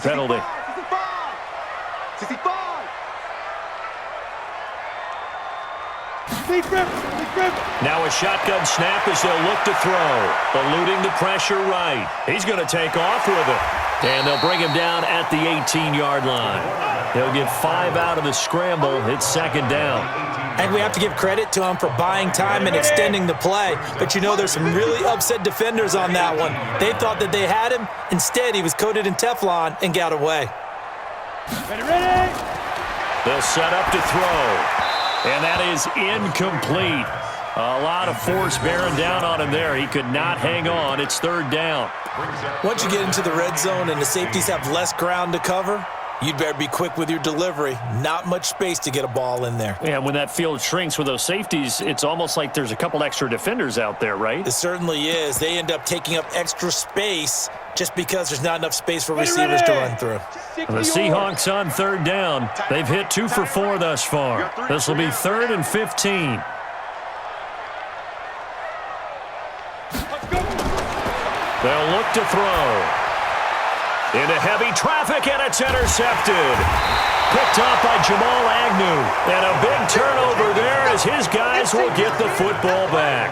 penalty. Now a shotgun snap as they'll look to throw. Eluding the pressure right. He's going to take off with it. And they'll bring him down at the 18-yard line. He'll get 5 out of the scramble. It's second down. And we have to give credit to him for buying time and extending the play. But you know there's some really upset defenders on that one. They thought that they had him. Instead, he was coated in Teflon and got away. Ready. They'll set up to throw. And that is incomplete. A lot of force bearing down on him there. He could not hang on. It's third down. Once you get into the red zone and the safeties have less ground to cover, you'd better be quick with your delivery. Not much space to get a ball in there. Yeah, when that field shrinks with those safeties, it's almost like there's a couple extra defenders out there, right? It certainly is. They end up taking up extra space just because there's not enough space for receivers to run through. The Seahawks on third down. They've hit 2 for 4 thus far. This will be 3rd and 15. They'll look to throw. Into heavy traffic, and it's intercepted. Picked off by Jamal Agnew. And a big turnover there as his guys will get the football back.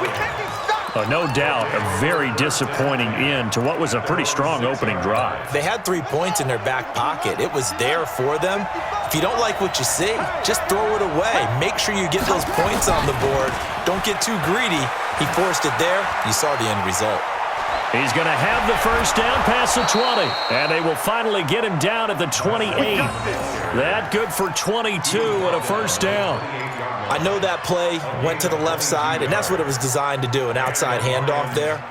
No doubt, a very disappointing end to what was a pretty strong opening drive. They had 3 points in their back pocket. It was there for them. If you don't like what you see, just throw it away. Make sure you get those points on the board. Don't get too greedy. He forced it there. You saw the end result. He's going to have the first down past the 20. And they will finally get him down at the 28. That good for 22 and a first down. I know that play went to the left side, and that's what it was designed to do, an outside handoff there.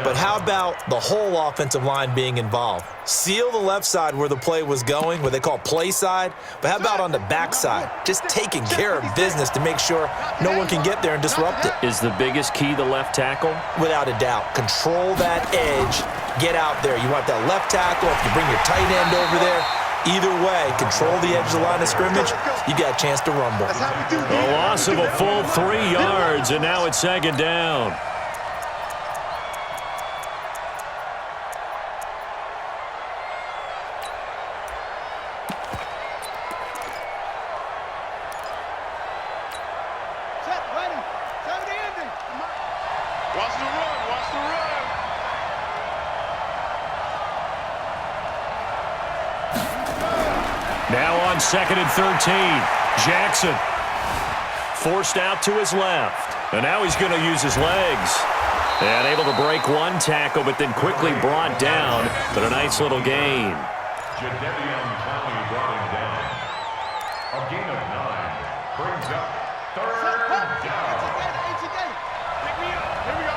But how about the whole offensive line being involved? Seal the left side where the play was going, what they call play side. But how about on the back side? Just taking care of business to make sure no one can get there and disrupt it. Is the biggest key the left tackle? Without a doubt. Control that edge. Get out there. You want that left tackle. If you bring your tight end over there, either way, control the edge of the line of scrimmage, you got a chance to rumble. A loss of a full 3 yards, and now it's second down. Now on 2nd and 13, Jackson forced out to his left. And now he's going to use his legs. And able to break one tackle, but then quickly brought down. But a nice little gain. A gain of 9 brings up 3rd down. Here we go.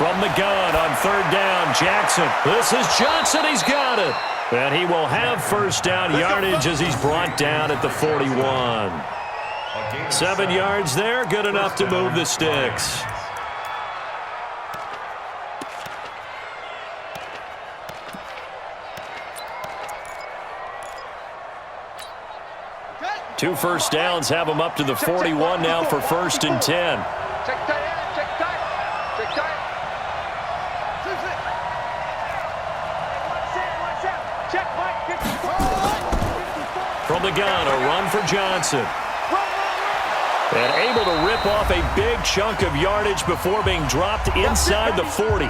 From the gun on 3rd down, Jackson. This is Johnson. He's got it. And he will have first down yardage as he's brought down at the 41. 7 yards there, good enough to move the sticks. Two first downs have him up to the 41 now for 1st and 10. From the gun, a run for Johnson. And able to rip off a big chunk of yardage before being dropped inside the 40.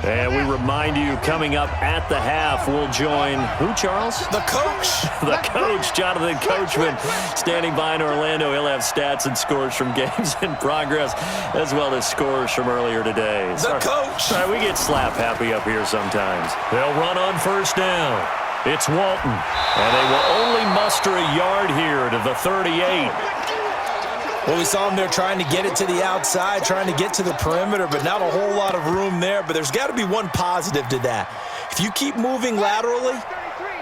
And we remind you, coming up at the half, we'll join who, Charles? The coach. The coach, Jonathan Coachman, standing by in Orlando. He'll have stats and scores from games in progress, as well as scores from earlier today. The coach. Sorry, we get slap happy up here sometimes. They'll run on first down. It's Walton. And they will only muster a yard here to the 38. Well, we saw him there trying to get it to the outside, trying to get to the perimeter, but not a whole lot of room there. But there's got to be one positive to that. If you keep moving laterally,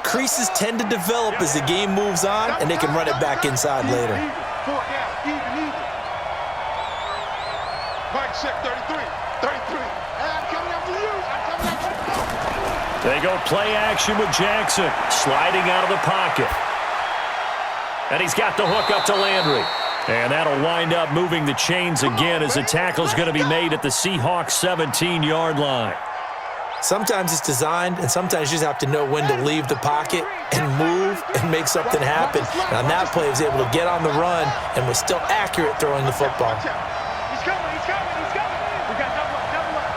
Creases tend to develop as the game moves on, and they can run it back inside later. Four down, even. Mike, check 33. I'm coming after you. They go play action with Jackson, sliding out of the pocket. And he's got the hook up to Landry. And that'll wind up moving the chains again as the tackle's going to be made at the Seahawks 17-yard line. Sometimes it's designed, and sometimes you just have to know when to leave the pocket and move and make something happen. And on that play, he was able to get on the run and was still accurate throwing the football. He's coming. We got double up.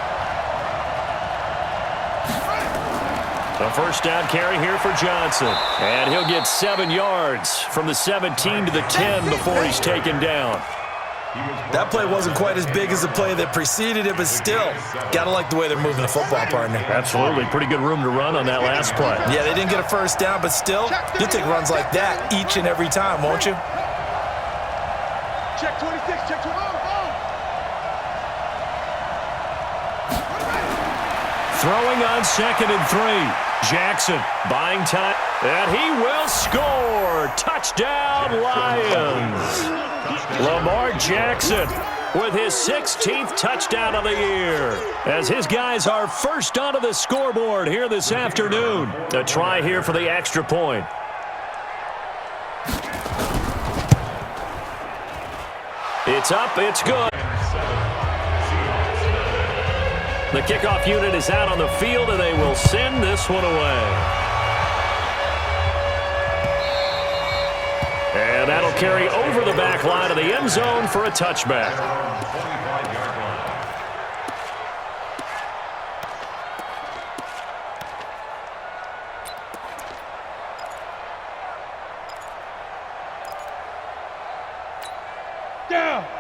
A first down carry here for Johnson. And he'll get 7 yards from the 17 to the 10 before he's taken down. That play wasn't quite as big as the play that preceded it, but still, got to like the way they're moving the football, partner. Absolutely. Pretty good room to run on that last play. Yeah, they didn't get a first down, but still, you'll take runs like that each and every time, won't you? Check 26, check 20. Throwing on 2nd and 3. Jackson buying time, and he will score. Touchdown, Lions. Lamar Jackson with his 16th touchdown of the year as his guys are first onto the scoreboard here this afternoon. A try here for the extra point. It's up, it's good. The kickoff unit is out on the field, and they will send this one away. And that'll carry over the back line of the end zone for a touchback.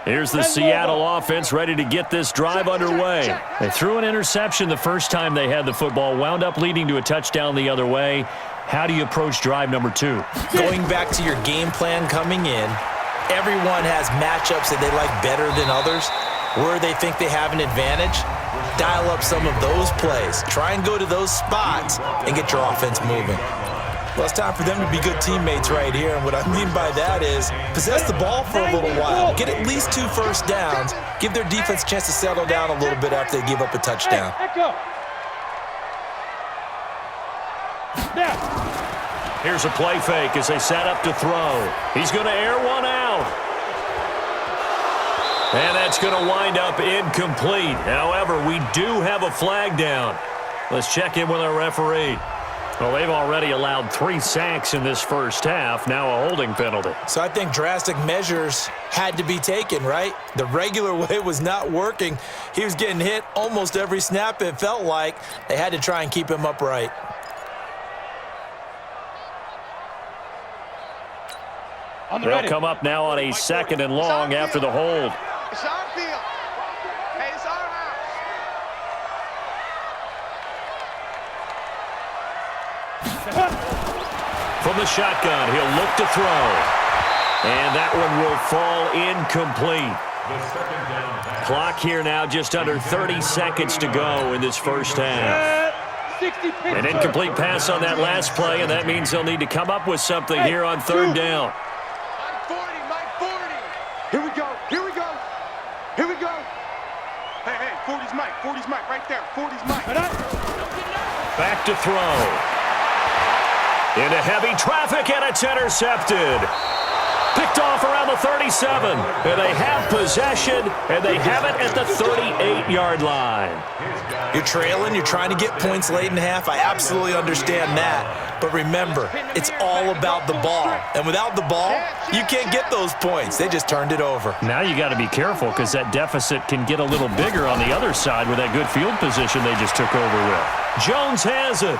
Here's the Seattle offense ready to get this drive underway. They threw an interception the first time they had the football, wound up leading to a touchdown the other way. How do you approach drive number 2? Going back to your game plan coming in, everyone has matchups that they like better than others. Where they think they have an advantage, dial up some of those plays. Try and go to those spots and get your offense moving. Well, it's time for them to be good teammates right here, and what I mean by that is possess the ball for a little while. Get at least 2 first downs. Give their defense a chance to settle down a little bit after they give up a touchdown. Here's a play fake as they set up to throw. He's going to air one out. And that's going to wind up incomplete. However, we do have a flag down. Let's check in with our referee. Well, they've already allowed 3 sacks in this first half, now a holding penalty. So I think drastic measures had to be taken, right? The regular way was not working. He was getting hit almost every snap, it felt like. They had to try and keep him upright. They'll come up now on a 2nd and long after the hold. It's our field. Hey, it's our house. From the shotgun, he'll look to throw. And that one will fall incomplete. Clock here now, just under 30 seconds to go in this first half. An incomplete pass on that last play, and that means they'll need to come up with something here on 3rd down. Mike 40. Here we go. Hey, 40's Mike, right there. 40's Mike. Back to throw. Into heavy traffic, and it's intercepted. Picked off around the 37. And they have possession, and they have it at the 38-yard line. You're trailing, you're trying to get points late in half. I absolutely understand that. But remember, it's all about the ball. And without the ball, you can't get those points. They just turned it over. Now you got to be careful because that deficit can get a little bigger on the other side with that good field position they just took over with. Jones has it.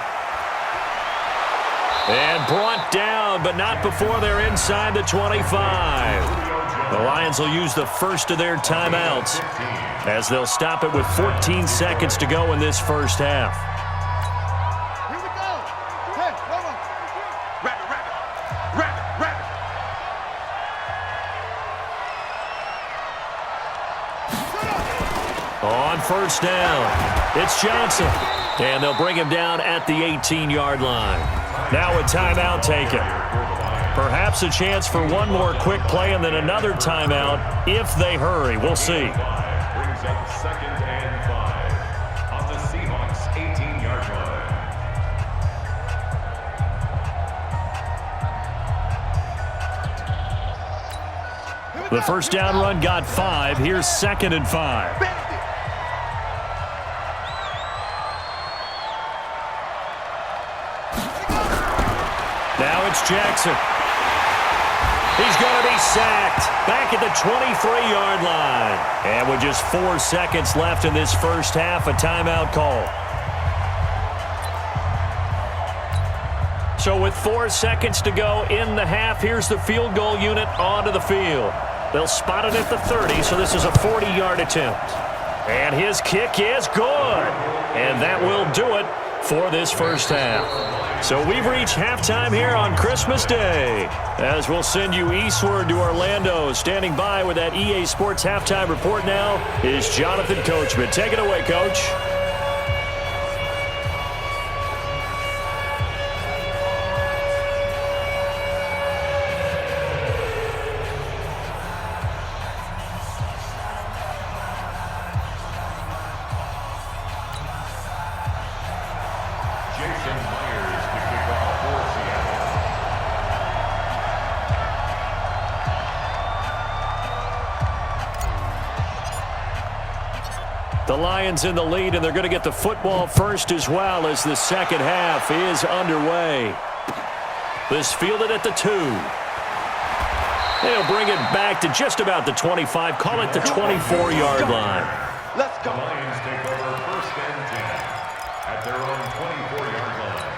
And brought down, but not before they're inside the 25. The Lions will use the first of their timeouts as they'll stop it with 14 seconds to go in this first half. Here we go. Hey, hold on. Rabbit. On first down, it's Johnson. And they'll bring him down at the 18-yard line. Now a timeout taken. Perhaps a chance for one more quick play and then another timeout if they hurry. We'll see. Brings up 2nd and 5 on the Seahawks 18-yard line. The first down run got 5. Here's 2nd and 5. Now it's Jackson. He's going to be sacked back at the 23-yard line. And with just 4 seconds left in this first half, a timeout call. So with 4 seconds to go in the half, here's the field goal unit onto the field. They'll spot it at the 30, so this is a 40-yard attempt. And his kick is good. And that will do it for this first half. So we've reached halftime here on Christmas Day. As we'll send you eastward to Orlando. Standing by with that EA Sports halftime report now is Jonathan Coachman. Take it away, Coach. The Lions in the lead, and they're going to get the football first as well as the second half is underway. This fielded at the 2. They'll bring it back to just about the 25. Call it the 24-yard line. Let's go. The Lions take over 1st and 10 at their own 24-yard line.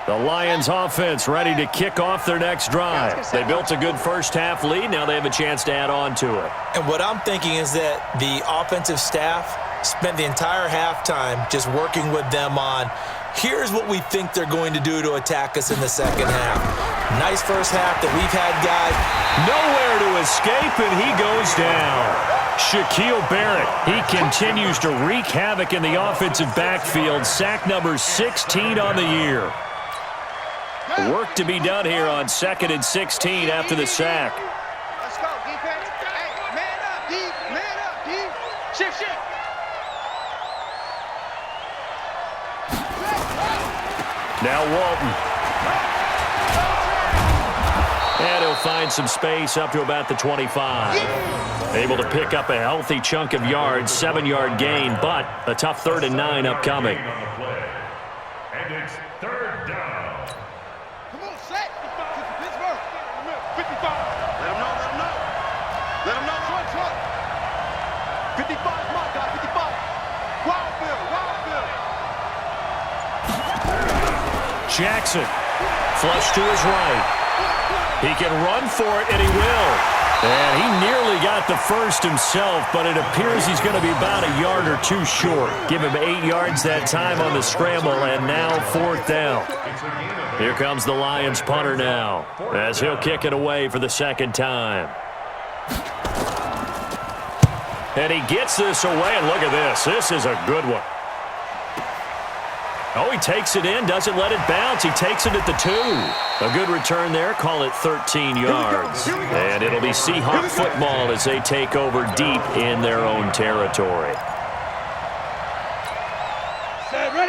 The Lions offense ready to kick off their next drive. They built a good first half lead. Now they have a chance to add on to it. And what I'm thinking is that the offensive staff spent the entire halftime just working with them on, here's what we think they're going to do to attack us in the second half. Nice first half that we've had, guys. Nowhere to escape, and he goes down. Shaquille Barrett, he continues to wreak havoc in the offensive backfield. Sack number 16 on the year. Work to be done here on 2nd and 16 after the sack. Let's go, defense. Hey, man up, D. Man up, D. Shift. Now Walton. And he'll find some space up to about the 25. Able to pick up a healthy chunk of yards, 7-yard gain, but a tough 3rd and 9 upcoming. And it's 3rd down. Come on, set. Pittsburgh. 55. Let him know. Let him know. Truck. 55, my guy, 55. Wildfield. Jackson, flush to his right. He can run for it, and he will. And he nearly got the first himself, but it appears he's going to be about a yard or 2 short. Give him 8 yards that time on the scramble, and now 4th down. Here comes the Lions punter now, as he'll kick it away for the second time. And he gets this away, and look at this. This is a good one. Oh, he takes it in, doesn't let it bounce. He takes it at the 2. A good return there. Call it 13 yards. And it'll be Seahawk football as they take over deep in their own territory.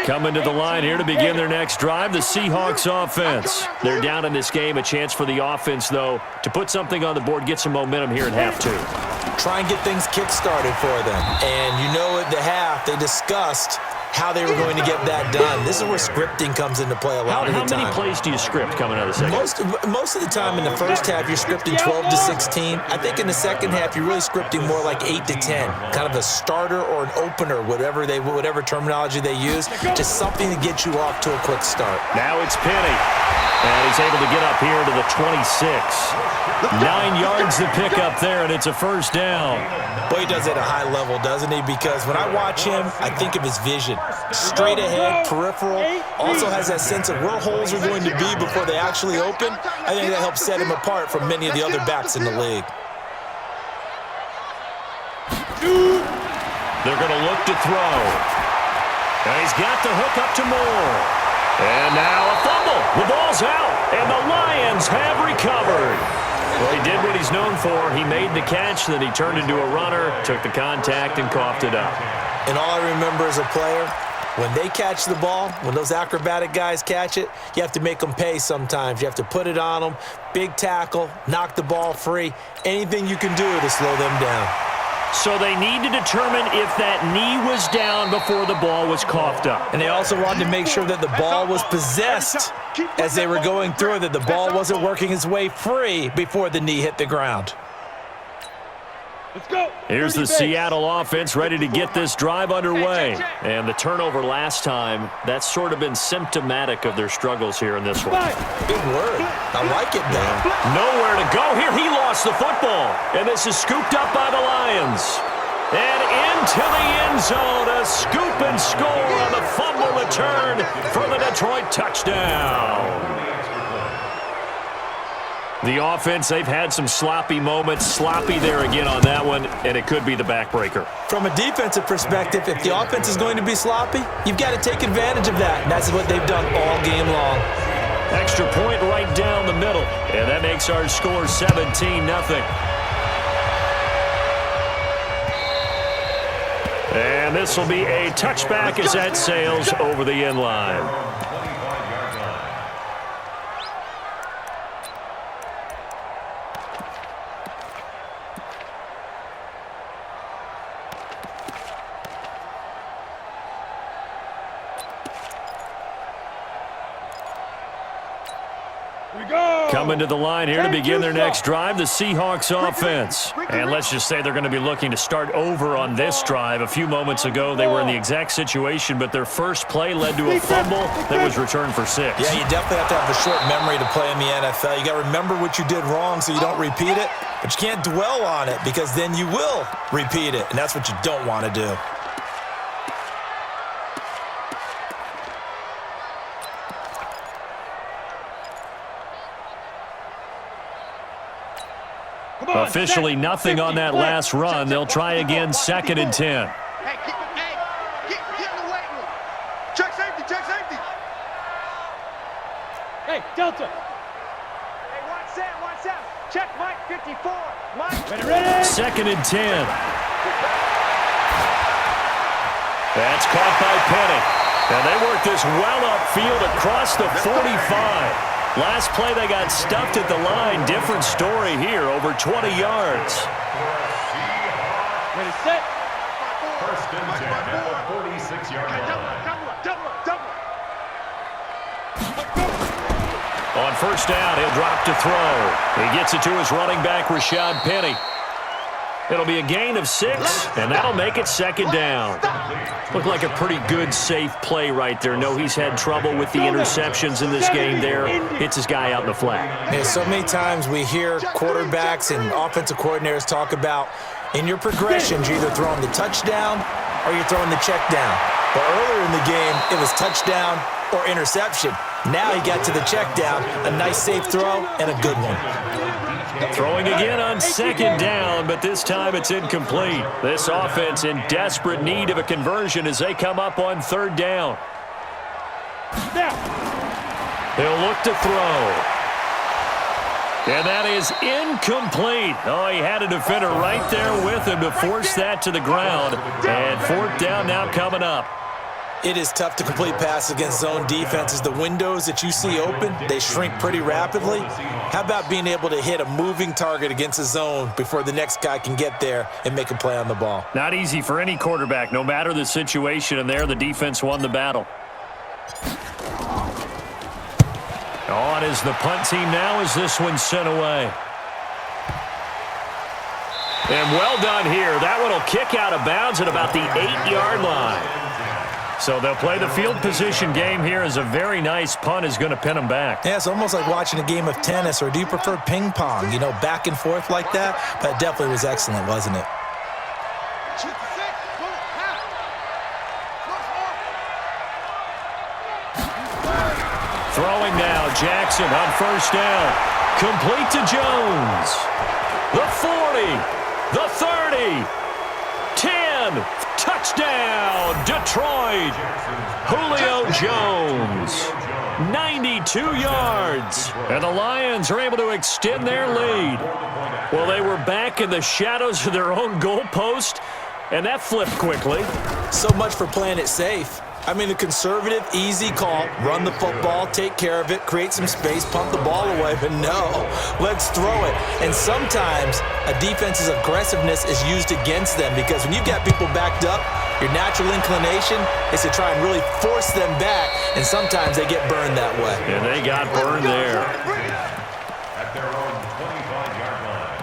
Coming to the line here to begin their next drive, the Seahawks offense. They're down in this game. A chance for the offense, though, to put something on the board, get some momentum here in half 2. Try and get things kick-started for them. And you know at the half, they discussed how they were going to get that done. This is where scripting comes into play a lot of the time. How many plays do you script coming out of the second? Most of the time in the first half, you're scripting 12 to 16. I think in the second half, you're really scripting more like 8 to 10. Kind of a starter or an opener, whatever terminology they use. Just something to get you off to a quick start. Now it's Penny. And he's able to get up here to the 26. 9 yards to pick up there, and it's a first down. Boy, he does it at a high level, doesn't he? Because when I watch him, I think of his vision. Straight ahead, peripheral. Also has that sense of where holes are going to be before they actually open. I think that helps set him apart from many of the other backs in the league. They're going to look to throw. And he's got the hook up to Moore. And now a fumble. The ball's out, and the Lions have recovered. Well, he did what he's known for. He made the catch, then he turned into a runner, took the contact, and coughed it up. And all I remember as a player, when they catch the ball, when those acrobatic guys catch it, you have to make them pay sometimes. You have to put it on them, big tackle, knock the ball free, anything you can do to slow them down. So they need to determine if that knee was down before the ball was coughed up. And they also wanted to make sure that the ball was possessed as they were going through, that the ball wasn't working its way free before the knee hit the ground. Let's go. Here's the Seattle offense ready to get this drive underway. And the turnover last time, that's sort of been symptomatic of their struggles here in this one. Big word. I like it, though. Nowhere to go here. He lost the football. And this is scooped up by the Lions. And into the end zone, a scoop and score on the fumble return for the Detroit touchdown. The offense, they've had some sloppy moments. Sloppy there again on that one, and it could be the backbreaker. From a defensive perspective, if the offense is going to be sloppy, you've got to take advantage of that. And that's what they've done all game long. Extra point right down the middle, and that makes our score 17-0. And this will be a touchback as that sails over the end line. Coming to the line here to begin their next drive, the Seahawks offense. And let's just say they're going to be looking to start over on this drive. A few moments ago, they were in the exact situation, but their first play led to a fumble that was returned for 6. Yeah, you definitely have to have a short memory to play in the NFL. You got to remember what you did wrong so you don't repeat it, but you can't dwell on it because then you will repeat it, and that's what you don't want to do. Officially nothing on that last run. They'll try again, 2nd and 10. Hey, get in the weight room. Check safety, check safety. Hey, Delta. Hey, watch that. Check Mike 54. Mike. Ready. 2nd and 10. That's caught by Penny. And they work this well upfield across the 45. Last play, they got stuffed at the line. Different story here, over 20 yards. Ready, set. First and 10 at the 46-yard line. On first down, he'll drop to throw. He gets it to his running back, Rashad Penny. It'll be a gain of 6, and that'll make it 2nd down. Looked like a pretty good, safe play right there. No, he's had trouble with the interceptions in this game there. Hits his guy out in the flat. Yeah, so many times we hear quarterbacks and offensive coordinators talk about in your progressions, you're either throwing the touchdown or you're throwing the check down. But earlier in the game, it was touchdown or interception. Now he got to the check down, a nice safe throw, and a good one. Throwing again on 2nd down, but this time it's incomplete. This offense in desperate need of a conversion as they come up on 3rd down. He'll look to throw. And that is incomplete. Oh, he had a defender right there with him to force that to the ground. And 4th down now coming up. It is tough to complete passes against zone defenses. The windows that you see open, they shrink pretty rapidly. How about being able to hit a moving target against a zone before the next guy can get there and make a play on the ball? Not easy for any quarterback, no matter the situation, and there the defense won the battle. On is the punt team now as this one's sent away. And well done here. That one will kick out of bounds at about the 8-yard line. So they'll play the field position game here as a very nice punt is going to pin them back. Yeah, it's almost like watching a game of tennis, or do you prefer ping pong? You know, back and forth like that? But it definitely was excellent, wasn't it? Throwing now, Jackson on first down. Complete to Jones. The 40, the 30, 10, touchdown, Detroit. Julio Jones, 92 yards. And the Lions are able to extend their lead. Well, they were back in the shadows of their own goalpost, and that flipped quickly. So much for playing it safe. I mean, the conservative, easy call, run the football, take care of it, create some space, pump the ball away, but no, let's throw it. And sometimes a defense's aggressiveness is used against them, because when you've got people backed up, your natural inclination is to try and really force them back, and sometimes they get burned that way. And they got burned there. At their own 25-yard line.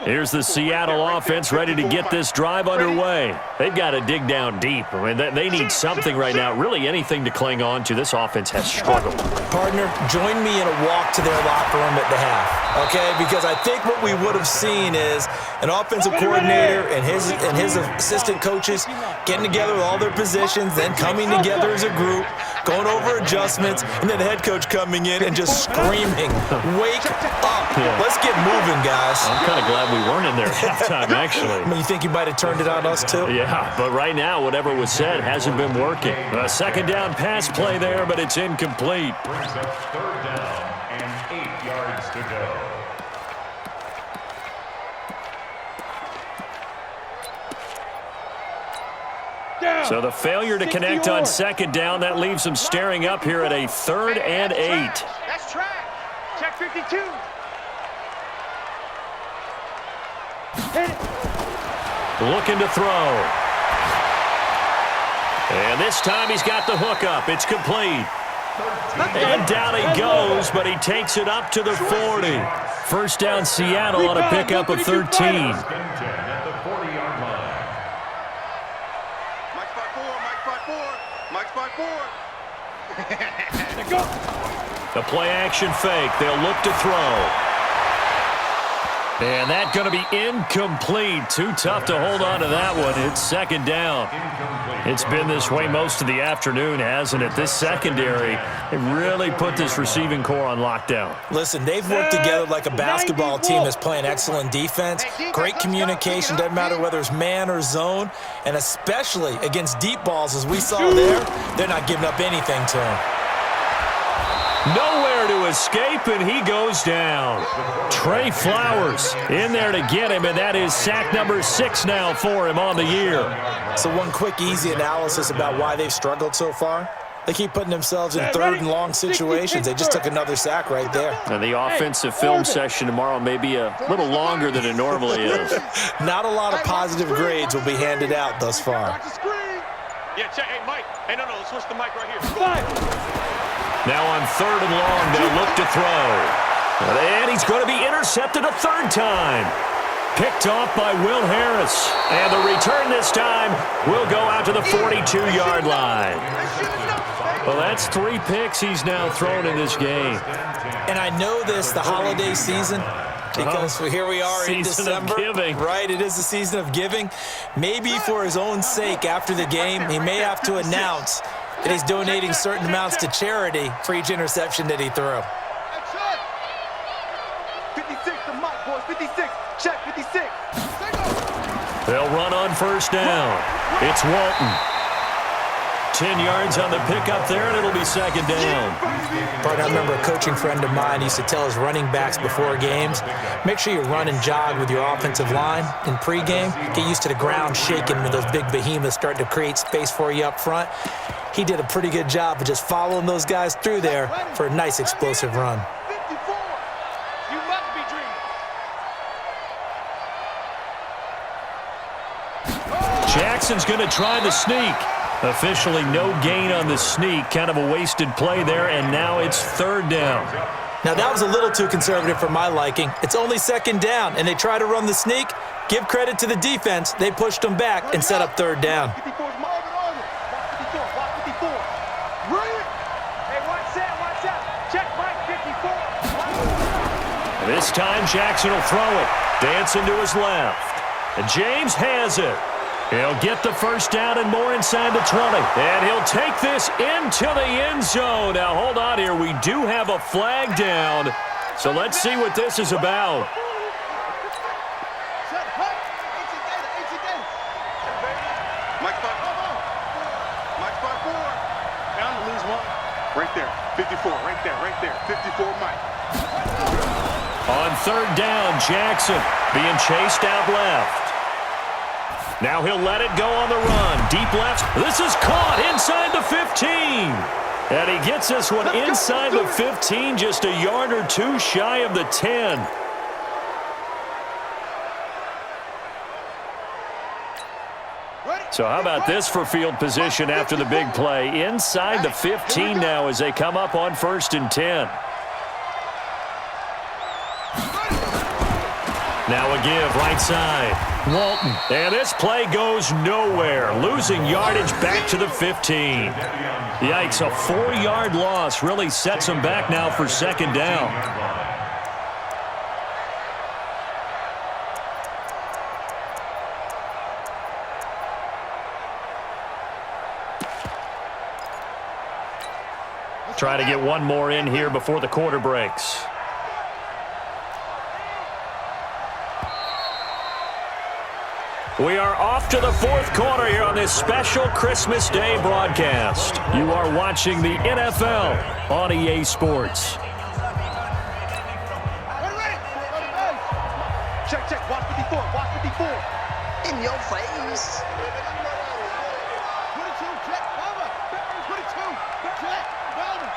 Here's the Seattle offense ready to get this drive underway. They've got to dig down deep. I mean, they need something right now, really anything to cling on to. This offense has struggled. Partner, join me in a walk to their locker room at the half, okay? Because I think what we would have seen is an offensive coordinator and his assistant coaches getting together with all their positions, then coming together as a group, going over adjustments, and then the head coach coming in and just screaming, "Wake up. Let's get moving, guys." I'm kind of glad we weren't in there at halftime, actually. I mean, you think you might have turned it on us, too? Yeah, but right now, whatever was said hasn't been working. A second down pass play there, but it's incomplete. Brings up third down and 8 yards to go. So the failure to connect on second down, that leaves them staring up here at a 3rd and 8. That's track. Check 52. Hit it. Looking to throw. And this time he's got the hook up. It's complete. And down he goes, but he takes it up to the 40. First down Seattle on a pickup of 13. At the 40-yard line. Mike spot four. The play action fake. They'll look to throw. And that's going to be incomplete. Too tough to hold on to that one. It's second down. It's been this way most of the afternoon, hasn't it? This secondary, they really put this receiving core on lockdown. Listen, they've worked together like a basketball team that's playing excellent defense. Great communication, doesn't matter whether it's man or zone. And especially against deep balls, as we saw there, they're not giving up anything to him. Nowhere to escape, and he goes down. Trey Flowers in there to get him, and that is sack number 6 now for him on the year. So one quick, easy analysis about why they've struggled so far. They keep putting themselves in third and long situations. They just took another sack right there. And the offensive film session tomorrow may be a little longer than it normally is. Not a lot of positive grades will be handed out thus far. Yeah, check. Hey, Mike. Hey, no, switch the mic right here. Now on 3rd and long, they'll look to throw. And he's going to be intercepted a 3rd time. Picked off by Will Harris. And the return this time will go out to the 42-yard line. Well, that's 3 picks he's now thrown in this game. And I know this, the holiday season, because here we are in December. Season of giving. Right, it is the season of giving. Maybe for his own sake after the game, he may have to announce that he's donating certain amounts to charity for each interception that he threw. 56 to Mike, boys. 56. Check 56. They'll run on first down. It's Walton. 10 yards on the pickup there, and it'll be second down. Partner, I remember a coaching friend of mine used to tell his running backs before games, make sure you run and jog with your offensive line in pregame. Get used to the ground shaking when those big behemoths start to create space for you up front. He did a pretty good job of just following those guys through there for a nice explosive run. 54. You must be dreaming. Jackson's going to try the sneak. Officially no gain on the sneak. Kind of a wasted play there, and now it's third down. Now, that was a little too conservative for my liking. It's only second down, and they try to run the sneak. Give credit to the defense. They pushed them back and set up third down. Hey, watch that. Check Mike 54. This time Jackson will throw it. Dancing to his left. And James has it. He'll get the first down and more inside the 20. And he'll take this into the end zone. Now, hold on here. We do have a flag down. So let's see what this is about. Mike 5-4. Mike 5-4. Down to lose one. Right there. 54. Right there. 54 Mike. On third down, Jackson being chased out left. Now he'll let it go on the run. Deep left. This is caught inside the 15. And he gets this one inside the 15, just a yard or two shy of the 10. So how about this for field position after the big play? Inside the 15 now as they come up on 1st and 10. Now a give, right side. Walton. And this play goes nowhere. Losing yardage back to the 15. Yikes, a 4-yard loss really sets them back now for second down. Try to get one more in here before the quarter breaks. We are off to the fourth quarter here on this special Christmas Day broadcast. You are watching the NFL on EA Sports. Check. Watch 54. In your face. 22, check, cover. 22, check, cover.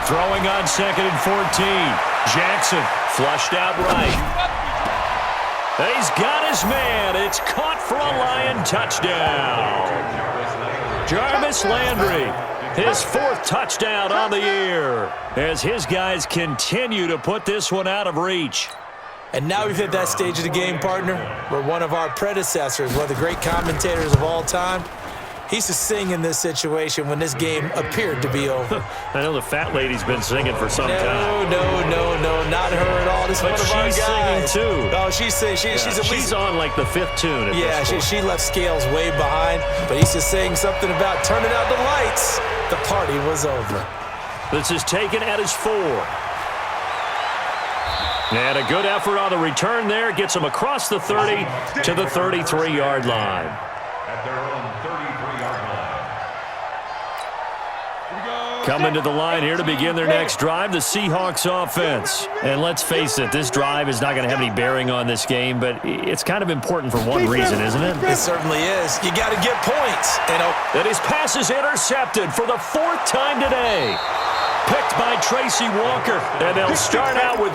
Throwing on 2nd and 14. Jackson flushed out right. He's got his man. It's caught for a Lion touchdown. Jarvis Landry, his 4th touchdown on the year, as his guys continue to put this one out of reach. And now we've hit that stage of the game, partner, where one of our predecessors, one of the great commentators of all time, he used to sing in this situation when this game appeared to be over. I know the fat lady's been singing for some time. No, not her at all. This is But one of our she's guys. singing, too. Oh, she's singing. She's at least... She's on like the 5th tune at Yeah, this point. she left Scales way behind, but he's just saying something about turning out the lights. The party was over. This is taken at his 4. And a good effort on the return there. Gets him across the 30 to the 33-yard line. At their own 33-yard line. Coming to the line here to begin their next drive, the Seahawks offense. And let's face it, this drive is not going to have any bearing on this game, but it's kind of important for one reason, isn't it? It certainly is. You got to get points. And his pass is intercepted for the 4th time today. Picked by Tracy Walker. And they'll start out with...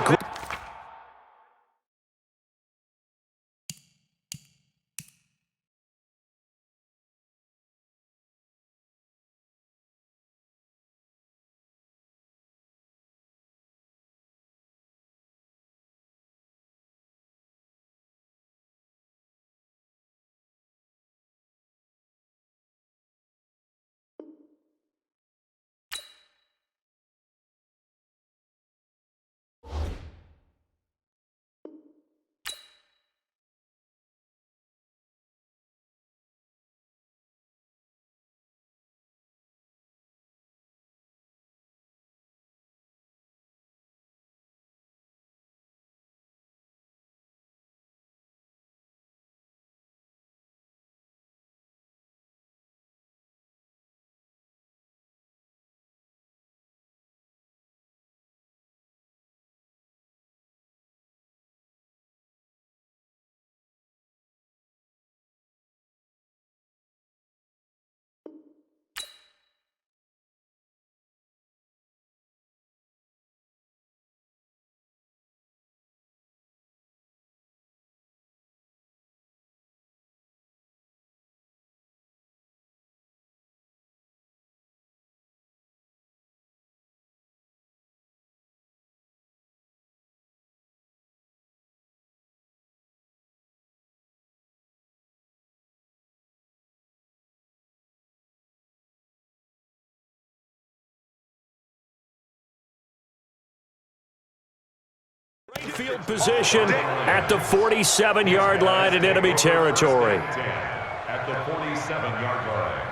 Field position at the 47-yard line in enemy territory. At the 47-yard line.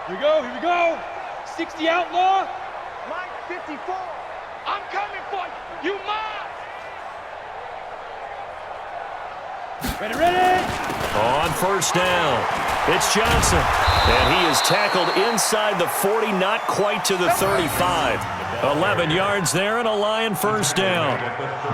Here we go. 60 outlaw. Mike 54. I'm coming for you. You must. Ready. On first down, it's Johnson. And he is tackled inside the 40, not quite to the 35. 11 yards there and a Lion first down.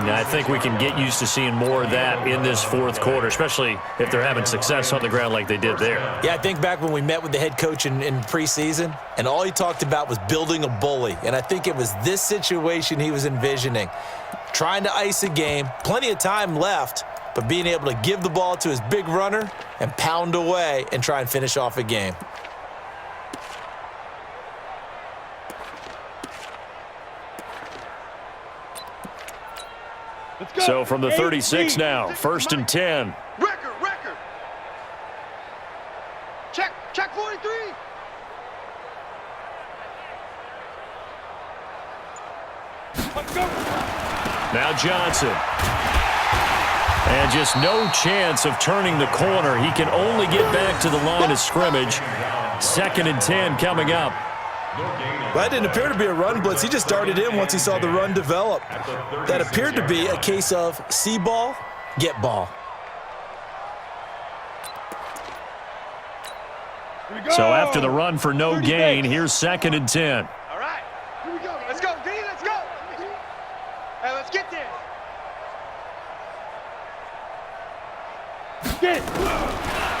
Now, I think we can get used to seeing more of that in this fourth quarter, especially if they're having success on the ground like they did there. Yeah, I think back when we met with the head coach in preseason, and all he talked about was building a bully. And I think it was this situation he was envisioning. Trying to ice a game, plenty of time left, but being able to give the ball to his big runner and pound away and try and finish off a game. So from the 36 now, first and 10. Record. Check 43. Let's go. Now Johnson. And just no chance of turning the corner. He can only get back to the line of scrimmage. Second and 10 coming up. That didn't appear to be a run blitz. He just darted in once he saw the run develop. That appeared to be a case of see ball, get ball. So after the run for no gain, here's second and 10. All right. Here we go. Let's go, D. Let's go. Hey, let's get there. Get it.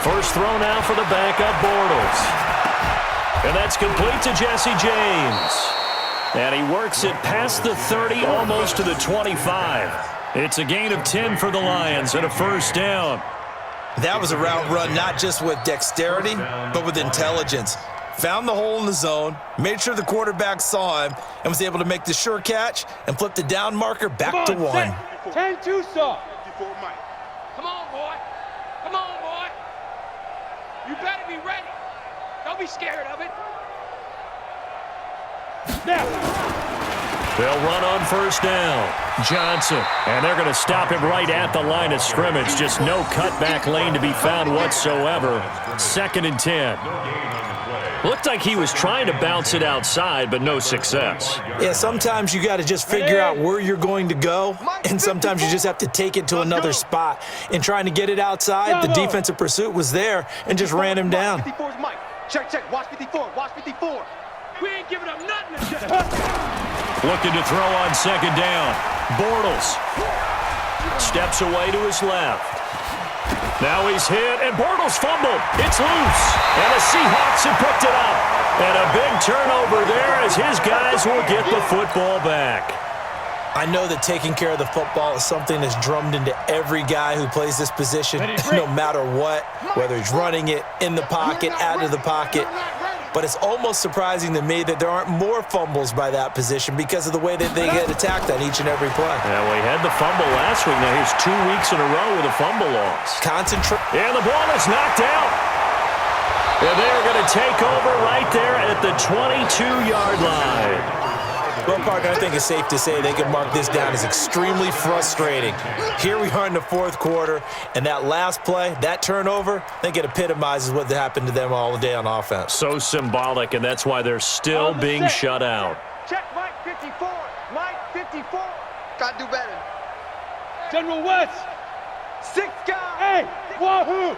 First throw now for the backup Bortles. And that's complete to Jesse James. And he works it past the 30, almost to the 25. It's a gain of 10 for the Lions and a first down. That was a route run not just with dexterity, but with intelligence. Found the hole in the zone, made sure the quarterback saw him, and was able to make the sure catch and flip the down marker back to 1. 10-2 saw. 54 Mike. Come on, boy. Come on, boy. You better be ready. Don't be scared of it. Now. They'll run on first down. Johnson. And they're going to stop him right at the line of scrimmage. Just no cutback lane to be found whatsoever. Second and 10. Looked like he was trying to bounce it outside, but no success. Yeah, sometimes you got to just figure out where you're going to go, and sometimes you just have to take it to another spot. In trying to get it outside, the defensive pursuit was there and just ran him down. 54's Mike. Check. Watch 54. Watch 54. We ain't giving up nothing. Looking to throw on second down. Bortles steps away to his left. Now he's hit, and Bortles fumbled. It's loose, and the Seahawks have picked it up. And a big turnover there as his guys will get the football back. I know that taking care of the football is something that's drummed into every guy who plays this position, no matter what, whether he's running it, in the pocket, out of the pocket. But it's almost surprising to me that there aren't more fumbles by that position because of the way that they get attacked on each and every play. Yeah, well, he had the fumble last week. Now here's 2 weeks in a row with a fumble loss. Concentrate. And the ball is knocked out. And they're going to take over right there at the 22-yard line. Well, Parker, I think it's safe to say they can mark this down as extremely frustrating. Here we are in the fourth quarter, and that last play, that turnover, I think it epitomizes what happened to them all day on offense. So symbolic, and that's why they're still being shut out. Check Mike 54. Mike 54. Gotta do better. General West. 6 guy. Hey, wahoo.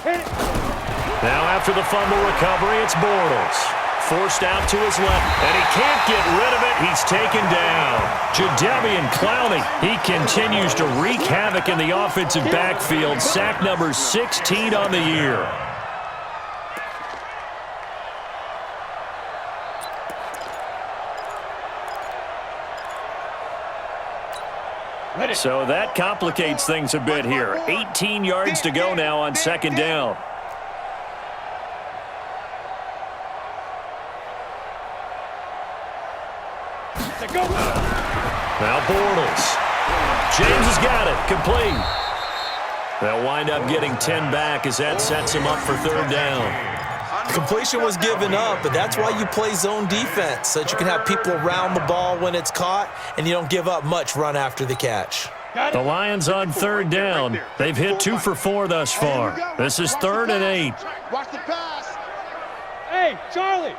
Hit it. Now after the fumble recovery, it's Bortles. Forced out to his left, and he can't get rid of it. He's taken down. Jadeveon Clowney, he continues to wreak havoc in the offensive backfield. Sack number 16 on the year. So that complicates things a bit here. 18 yards to go now on second down. Now Bortles. James has got it. Complete. They'll wind up getting 10 back as that sets him up for third down. Completion was given up, but that's why you play zone defense, so that you can have people around the ball when it's caught, and you don't give up much run after the catch. The Lions on third down. They've hit 2 for 4 thus far. This is 3rd and 8. Watch the pass. Hey, Charlie.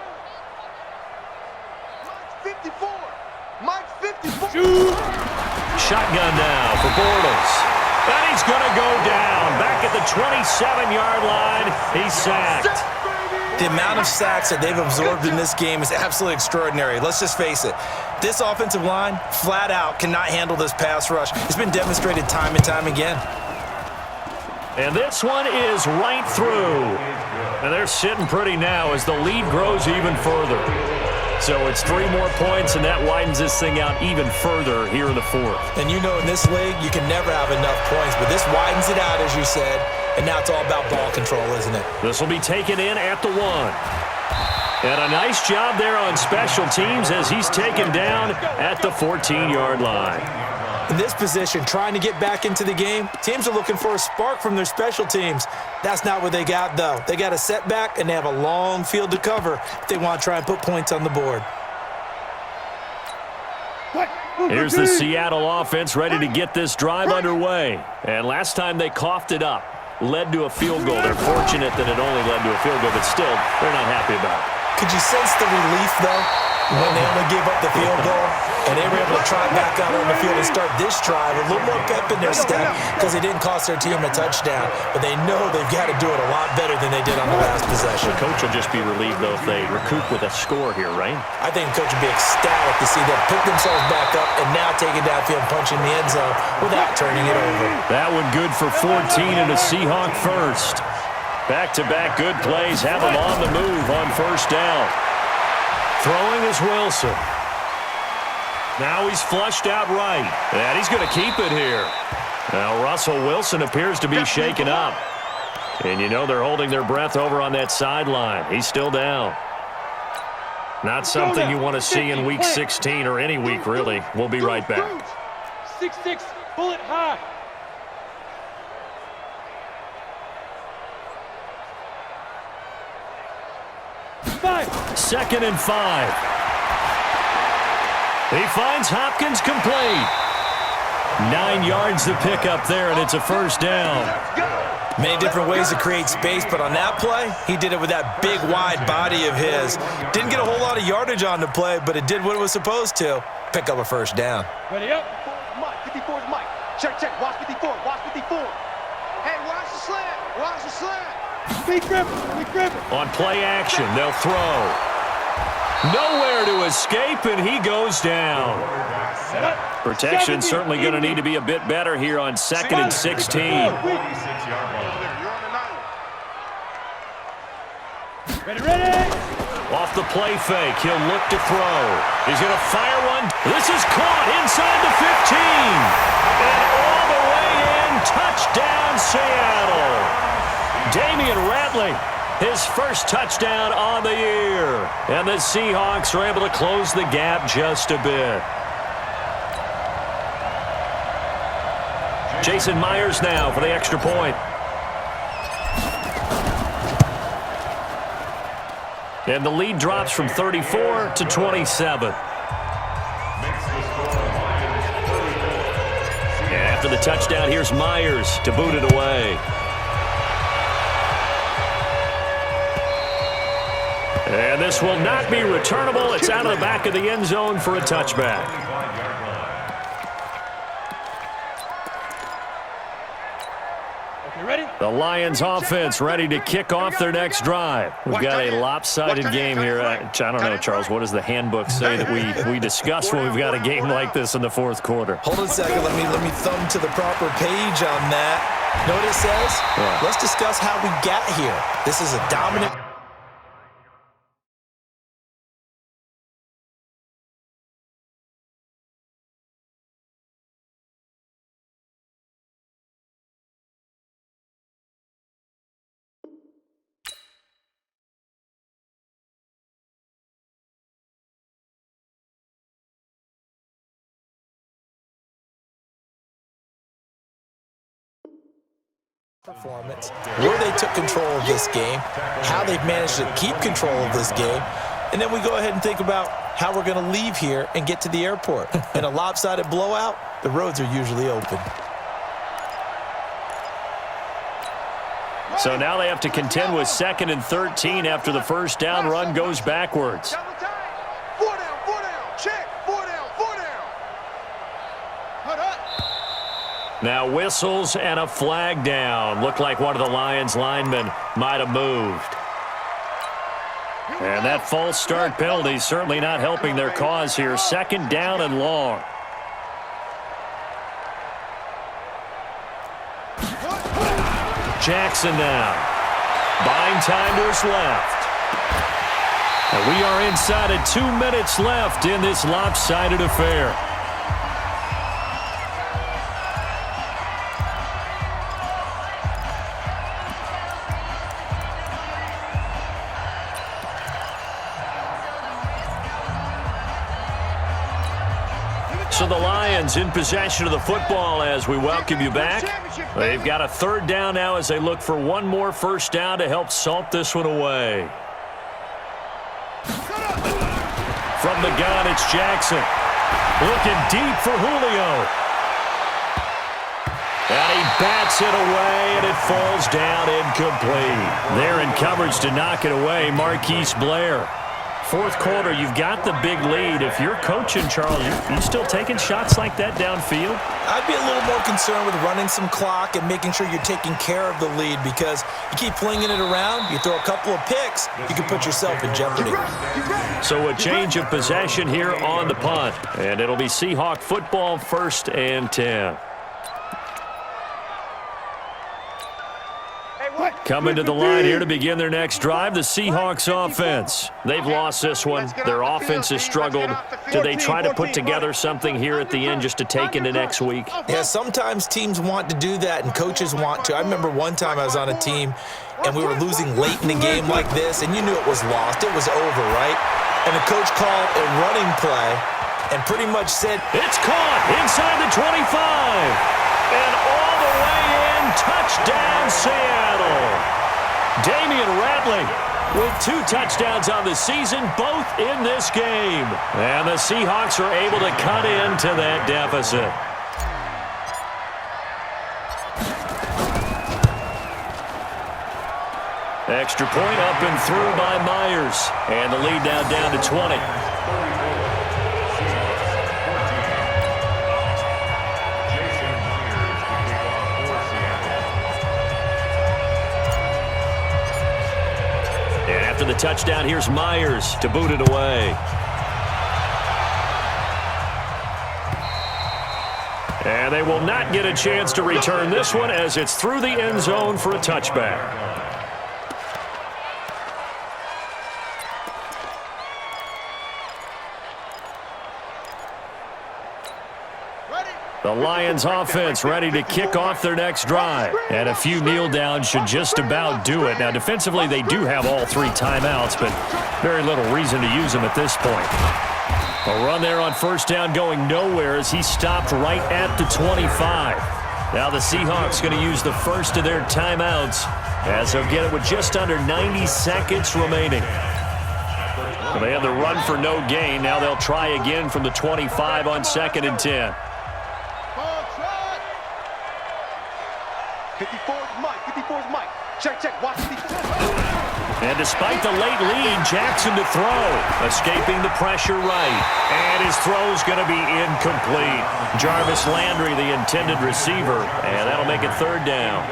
Mike 54. Mike 54. Shoot. Shotgun now for Bortles. And he's going to go down. Back at the 27-yard line. He's sacked. The amount of sacks that they've absorbed in this game is absolutely extraordinary. Let's just face it. This offensive line, flat out, cannot handle this pass rush. It's been demonstrated time and time again. And this one is right through. And they're sitting pretty now as the lead grows even further. So it's 3 more points, and that widens this thing out even further here in the 4th. And you know in this league, you can never have enough points, but this widens it out, as you said, and now it's all about ball control, isn't it? This will be taken in at the 1. And a nice job there on special teams as he's taken down at the 14-yard line. In this position, trying to get back into the game, teams are looking for a spark from their special teams. That's not what they got, though. They got a setback, and they have a long field to cover if they want to try and put points on the board. Here's the Seattle offense ready to get this drive underway. And last time they coughed it up, led to a field goal. They're fortunate that it only led to a field goal, but still, they're not happy about it. Could you sense the relief, though, when they only gave up the field goal and they were able to try back out on the field and start this drive? A little more pep in their step because it didn't cost their team a touchdown, but they know they've got to do it a lot better than they did on the last possession. The coach will just be relieved, though, if they recoup with a score here, right? I think the coach would be ecstatic to see them pick themselves back up and now take it downfield and punch in the end zone without turning it over. That one good for 14 and a Seahawk first. Back-to-back good plays have them on the move on first down. Throwing is Wilson. Now he's flushed out right. And he's going to keep it here. Now Russell Wilson appears to be shaken up. And you know they're holding their breath over on that sideline. He's still down. Not something you want to see in Week 16 or any week, really. We'll be right back. 6-6, pull it high. Second and 5. He finds Hopkins complete. 9 yards to pick up there, and it's a first down. Many different ways to create space, but on that play, he did it with that big, wide body of his. Didn't get a whole lot of yardage on the play, but it did what it was supposed to. Pick up a first down. Ready up. 54 is Mike. Check. Watch 54. Watch 54. Hey, watch the slant. Watch the slant. Big grip. On play action, they'll throw. Nowhere to escape, and he goes down. Protection certainly going to need to be a bit better here on 2nd and 16. Ready. Off the play fake, he'll look to throw. He's going to fire one. This is caught inside the 15. And all the way in, touchdown Seattle. Damian Ratley, his first touchdown on the year. And the Seahawks are able to close the gap just a bit. Jason Myers now for the extra point. And the lead drops from 34 to 27. And after the touchdown, here's Myers to boot it away. And this will not be returnable. It's out of the back of the end zone for a touchback. Okay, ready? The Lions offense ready to kick off their next drive. We've got a lopsided game here. I don't know, Charles, what does the handbook say that we discuss when we've got a game like this in the 4th quarter? Hold on a second. Let me thumb to the proper page on that. Know what it says? What? Let's discuss how we got here. This is a dominant performance, where they took control of this game, how they've managed to keep control of this game, and then we go ahead and think about how we're going to leave here and get to the airport. In a lopsided blowout, the roads are usually open. So now they have to contend with 2nd and 13 after the first down run goes backwards. 4 down, check, 4 down. Hut. Now whistles and a flag down. Looked like one of the Lions linemen might have moved. And that false start penalty certainly not helping their cause here. 2nd down and long. Jackson now. Buying time to his left. And we are inside of 2 minutes left in this lopsided affair. So the Lions in possession of the football as we welcome you back. They've got a 3rd down now as they look for one more first down to help salt this one away. From the gun, it's Jackson. Looking deep for Julio. And he bats it away, and it falls down incomplete. There in coverage to knock it away, Marquise Blair. 4th quarter, you've got the big lead. If you're coaching, Charles, you still taking shots like that downfield? I'd be a little more concerned with running some clock and making sure you're taking care of the lead, because you keep flinging it around, you throw a couple of picks, you can put yourself in jeopardy. So a change of possession here on the punt, and it'll be Seahawk football 1st and 10. Coming to the line here to begin their next drive, the Seahawks offense. They've lost this one. Their offense has struggled. Do they try to put together something here at the end just to take into next week? Yeah, sometimes teams want to do that and coaches want to. I remember one time I was on a team and we were losing late in the game like this, and you knew it was lost. It was over, right? And the coach called a running play and pretty much said, it's caught inside the 25. And all the way in, touchdown Seattle. Damian Ratley with 2 touchdowns on the season, both in this game. And the Seahawks are able to cut into that deficit. Extra point up and through by Myers. And the lead now down to 20. After the touchdown, here's Myers to boot it away. And they will not get a chance to return this one as it's through the end zone for a touchback. The Lions offense ready to kick off their next drive. And a few kneel downs should just about do it. Now, defensively, they do have all 3 timeouts, but very little reason to use them at this point. A run there on 1st down going nowhere as he stopped right at the 25. Now the Seahawks going to use the first of their timeouts as they'll get it with just under 90 seconds remaining. Well, they had the run for no gain. Now they'll try again from the 25 on 2nd and 10. 54's Mike. Check, watch 54. And despite the late lead, Jackson to throw. Escaping the pressure right. And his throw's going to be incomplete. Jarvis Landry, the intended receiver. And that'll make it 3rd down.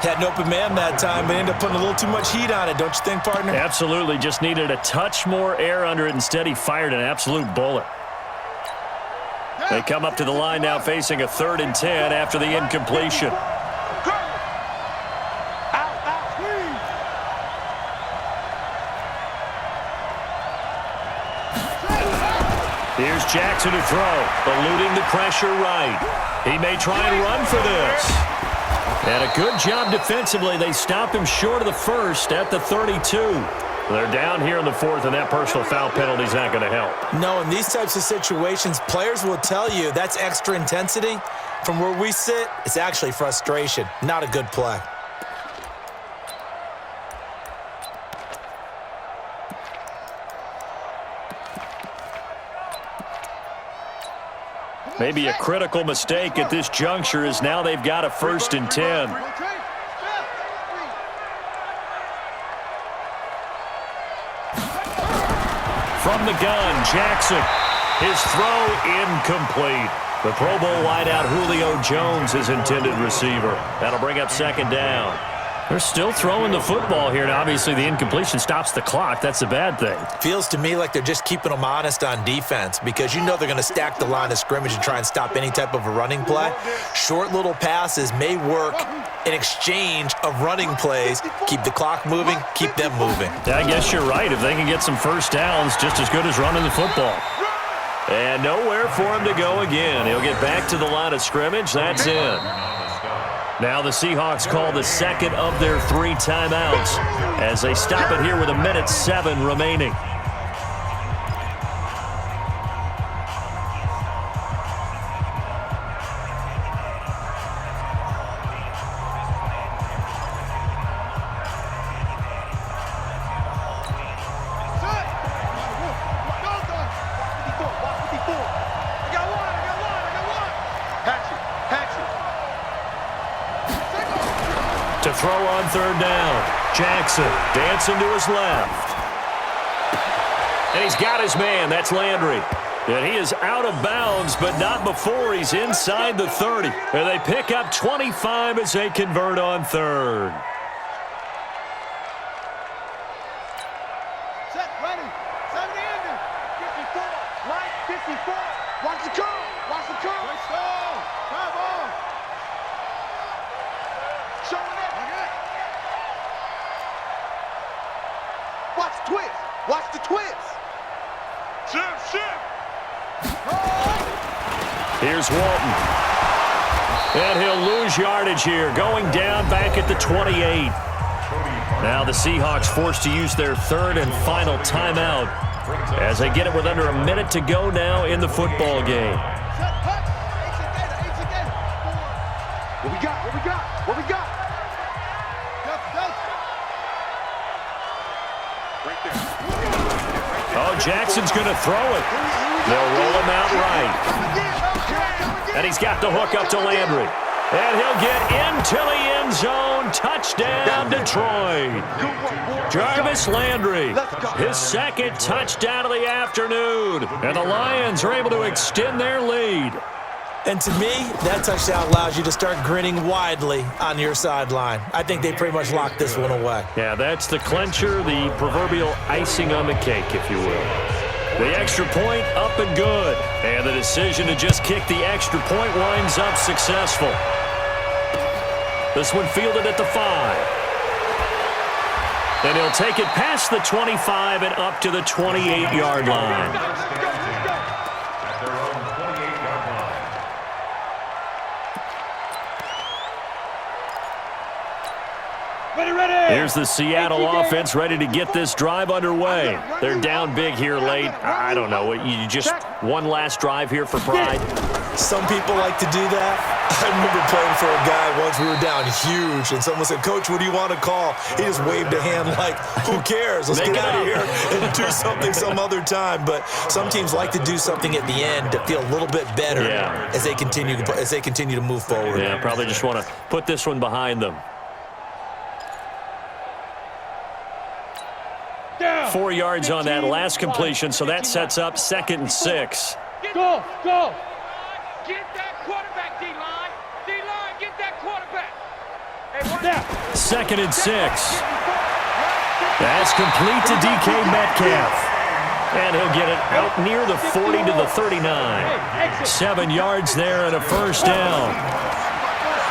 Had an open man that time, but ended up putting a little too much heat on it, don't you think, partner? Absolutely. Just needed a touch more air under it. Instead, he fired an absolute bullet. They come up to the line now facing a 3rd and 10 after the incompletion. Here's Jackson to throw, eluding the pressure right. He may try and run for this. And a good job defensively. They stop him short of the 1st at the 32. They're down here in the 4th, and that personal foul penalty is not going to help. No, in these types of situations, players will tell you that's extra intensity. From where we sit, it's actually frustration, not a good play. Maybe a critical mistake at this juncture is now they've got a 1st and 10. From the gun, Jackson. His throw incomplete. The Pro Bowl wideout Julio Jones is intended receiver. That'll bring up 2nd down. They're still throwing the football here, and obviously the incompletion stops the clock. That's a bad thing. Feels to me like they're just keeping them honest on defense because you know they're going to stack the line of scrimmage and try and stop any type of a running play. Short little passes may work in exchange of running plays. Keep the clock moving, keep them moving. I guess you're right. If they can get some 1st downs, just as good as running the football. And nowhere for him to go again. He'll get back to the line of scrimmage. That's in. Now the Seahawks call the 2nd of their 3 timeouts as they stop it here with 1:07 remaining. To throw on 3rd down. Jackson dancing to his left. And he's got his man. That's Landry. And he is out of bounds, but not before he's inside the 30. And they pick up 25 as they convert on 3rd. Set, ready. 70 ending. 54. Line 54. Watch the curve. Watch the curve. Let's go. Come on. Showing it. Watch the twist. Watch the twist. Shift. Here's Walton. And he'll lose yardage here, going down back at the 28. Now the Seahawks forced to use their 3rd and final timeout as they get it with under a minute to go now in the football game. What we got? What we got? What we got? Oh, Jackson's going to throw it. They'll roll him out right. And he's got the hook up to Landry. And he'll get into the end zone. Touchdown, Detroit. Jarvis Landry, his 2nd touchdown of the afternoon. And the Lions are able to extend their lead. And to me, that touchdown allows you to start grinning widely on your sideline. I think they pretty much locked this one away. Yeah, that's the clincher, the proverbial icing on the cake, if you will. The extra point up and good. And the decision to just kick the extra point winds up successful. This one fielded at the 5. And he'll take it past the 25 and up to the 28-yard line. Here's the Seattle offense ready to get this drive underway. They're down big here late. I don't know. You just one last drive here for pride? Some people like to do that. I remember playing for a guy once. We were down huge, and someone said, "Coach, what do you want to call?" He just waved a hand like, who cares? Let's get out of here and do something some other time. But some teams like to do something at the end to feel a little bit better as they continue to move forward. Yeah, probably just want to put this one behind them. 4 yards on that last completion, so that sets up 2nd and 6. Go! Get that quarterback, D-line! D-line, get that quarterback! Hey, 2nd and 6. That's complete to DK Metcalf. And he'll get it out near the 40 to the 39. 7 yards there and a 1st down.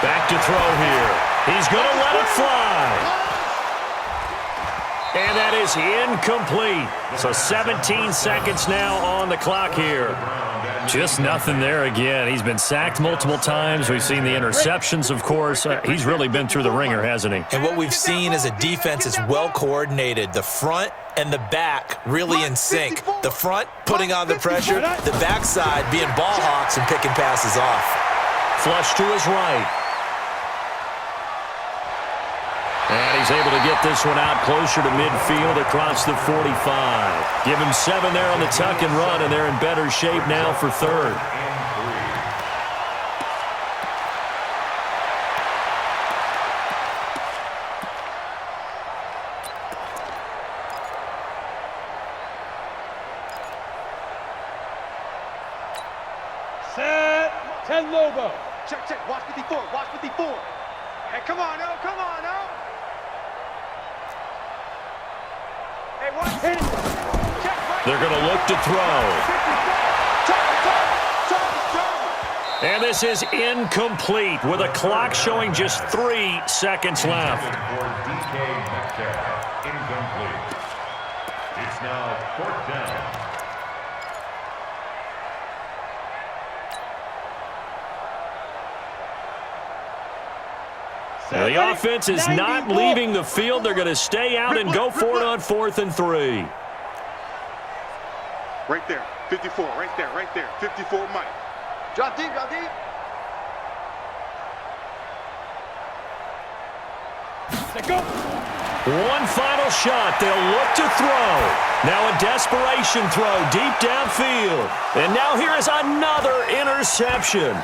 Back to throw here. He's going to let it fly. And that is incomplete. So 17 seconds now on the clock here. Just nothing there again. He's been sacked multiple times. We've seen the interceptions, of course. He's really been through the ringer, hasn't he? And what we've seen is a defense is well coordinated. The front and the back really in sync. The front putting on the pressure, the backside being ball hawks and picking passes off. Flush to his right. And he's able to get this one out closer to midfield across the 45. Give him 7 there on the tuck and run, and they're in better shape now for third. Set. 10 Lobo. Check, check. Watch 54. Watch 54. Hey, come on, no. Come on, no. Hey, watch. Hit it. Check, right. They're going to look to throw. And this is incomplete with a clock showing just 3 seconds left. For DK Metcalf, incomplete. It's now 4th down. Now, the offense is not leaving the field. They're going to stay out and go for it on 4th and 3. Right there. 54. Right there. Right there. 54, Mike. Drop deep. Drop deep. Let go. One final shot. They'll look to throw. Now a desperation throw deep downfield. And now here is another interception.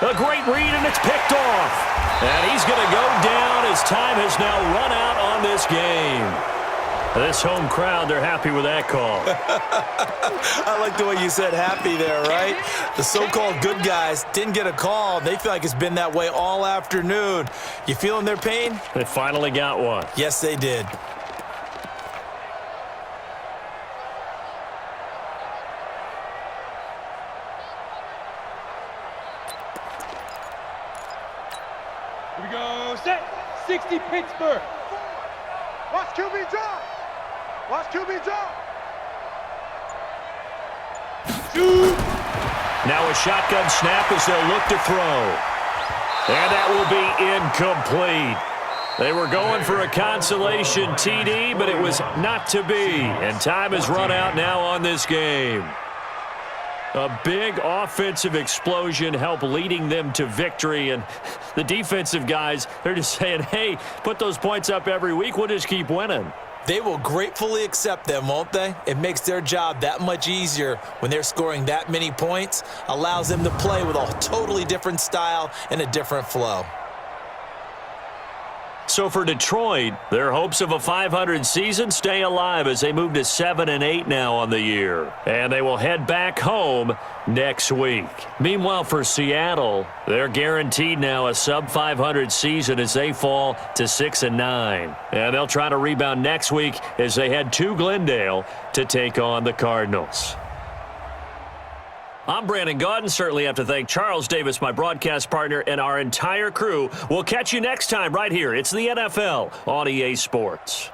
A great read, and it's picked off. And he's going to go down as time has now run out on this game. This home crowd, they're happy with that call. I like the way you said happy there, right? The so-called good guys didn't get a call. They feel like it's been that way all afternoon. You feeling their pain? They finally got one. Yes, they did. Here we go. Set. 60 Pittsburgh. Watch QB drop. Watch QB drop. Shoot. Now a shotgun snap as they'll look to throw. And that will be incomplete. They were going for a consolation TD, but it was not to be. And time has run out now on this game. A big offensive explosion helped leading them to victory. And the defensive guys, they're just saying, hey, put those points up every week. We'll just keep winning. They will gratefully accept them, won't they? It makes their job that much easier when they're scoring that many points. Allows them to play with a totally different style and a different flow. So for Detroit, their hopes of a 500 season stay alive as they move to 7-8 now on the year. And they will head back home next week. Meanwhile, for Seattle, they're guaranteed now a sub-500 season as they fall to 6-9. And they'll try to rebound next week as they head to Glendale to take on the Cardinals. I'm Brandon Gaudin. Certainly have to thank Charles Davis, my broadcast partner, and our entire crew. We'll catch you next time right here. It's the NFL on EA Sports.